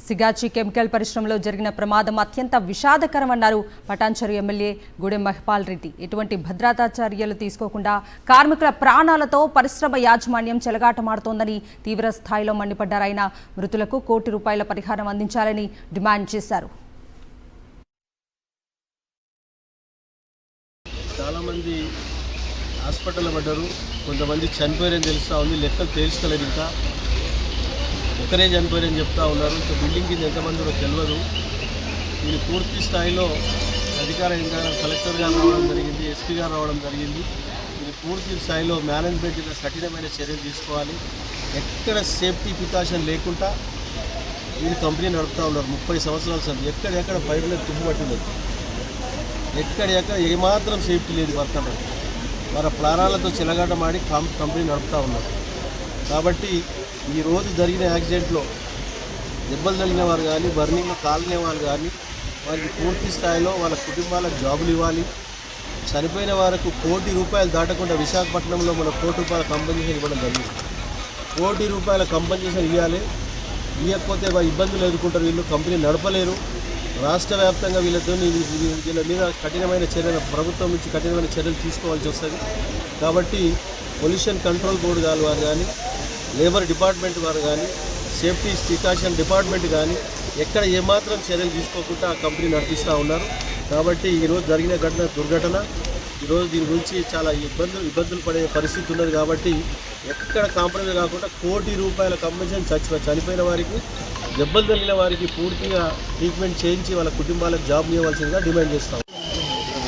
Sigachi chemical పరిశ్రమలో జరిగిన ప్రమాదం అత్యంత విషాదకరమన్నారు పటాన్చెరు ఎమ్మెల్యే గూడెం మహిపాల్ రెడ్డి. ఎటువంటి భద్రతా చర్యలు తీసుకోకుండా కార్మికుల ప్రాణాలతో పరిశ్రమ యాజమాన్యం చెలగాటమాడుతోందని తీవ్ర స్థాయిలో మండిపడ్డారు. ఆయన మృతులకు ₹1 కోటి పరిహారం అందించాలని డిమాండ్ చేశారు. చాలా మంది హాస్పిటల్లో పడ్డారు, కొంతమంది చనిపోయారని తెలుస్తూ ఉంది. లెక్కలు తేల్చుకోలేదు, ఇంకా ఒకరే చనిపోయారని చెప్తా ఉన్నారు. ఇంకా బిల్డింగ్ కింద ఎంతమంది కూడా తెలియదు. దీన్ని పూర్తి స్థాయిలో అధికార యంత్రాంగం కలెక్టర్ గారు రావడం జరిగింది, ఎస్పీ గారు రావడం జరిగింది. ఇది పూర్తి స్థాయిలో మేనేజ్మెంట్ మీద కఠినమైన చర్యలు తీసుకోవాలి. ఎక్కడ సేఫ్టీ ప్రికాషన్ లేకుండా వీళ్ళు కంపెనీ నడుపుతూ ఉన్నారు 30 సంవత్సరాల సంది. ఎక్కడెక్కడ పైపులో తుమ్ముపట్టినది, ఎక్కడెక్కడ ఏమాత్రం సేఫ్టీ లేదు. వర్కర్లు వాళ్ళ ప్రాణాలతో చెలగాటమాడి కంపెనీ నడుపుతూ ఉన్నారు. కాబట్టి ఈరోజు జరిగిన యాక్సిడెంట్లో దెబ్బలు తగిలిన వారు కానీ, బర్నింగ్లో కాలిన వాళ్ళు కానీ వారికి పూర్తి స్థాయిలో వాళ్ళ కుటుంబాలకు జాబులు ఇవ్వాలి. చనిపోయిన వారికి ₹1 కోటి దాటకుండా విశాఖపట్నంలో మన ₹1 కోటి కంపెన్సేషన్ ఇవ్వడం జరిగింది. ₹1 కోటి కంపెన్సేషన్ ఇవ్వాలి. ఇవ్వకపోతే ఇబ్బందులు ఎదుర్కొంటారు. వీళ్ళు కంపెనీ నడపలేరు. రాష్ట్ర వ్యాప్తంగా వీళ్ళ మీద కఠినమైన చర్యలు ప్రభుత్వం నుంచి కఠినమైన చర్యలు తీసుకోవాల్సి వస్తుంది. కాబట్టి పొల్యూషన్ కంట్రోల్ బోర్డు వారు కానీ, లేబర్ డిపార్ట్మెంట్ వారు కానీ, సేఫ్టీ ప్రికాషన్ డిపార్ట్మెంట్ కానీ ఎక్కడ ఏమాత్రం చర్యలు తీసుకోకుండా ఆ కంపెనీ నడిపిస్తూ ఉన్నారు. కాబట్టి ఈరోజు జరిగిన దుర్ఘటన ఈరోజు దీని గురించి చాలా ఇబ్బందులు పడే పరిస్థితి ఉన్నది. కాబట్టి ఎక్కడ కాంప్రమైజ్ కాకుండా ₹1 కోటి కంపెన్సేషన్ చనిపోయిన వారికి, దెబ్బలు తగిలిన వారికి పూర్తిగా ట్రీట్మెంట్ చేయించి వాళ్ళ కుటుంబాలకు జాబ్ ఇవ్వాల్సిందిగా డిమాండ్ చేస్తాం.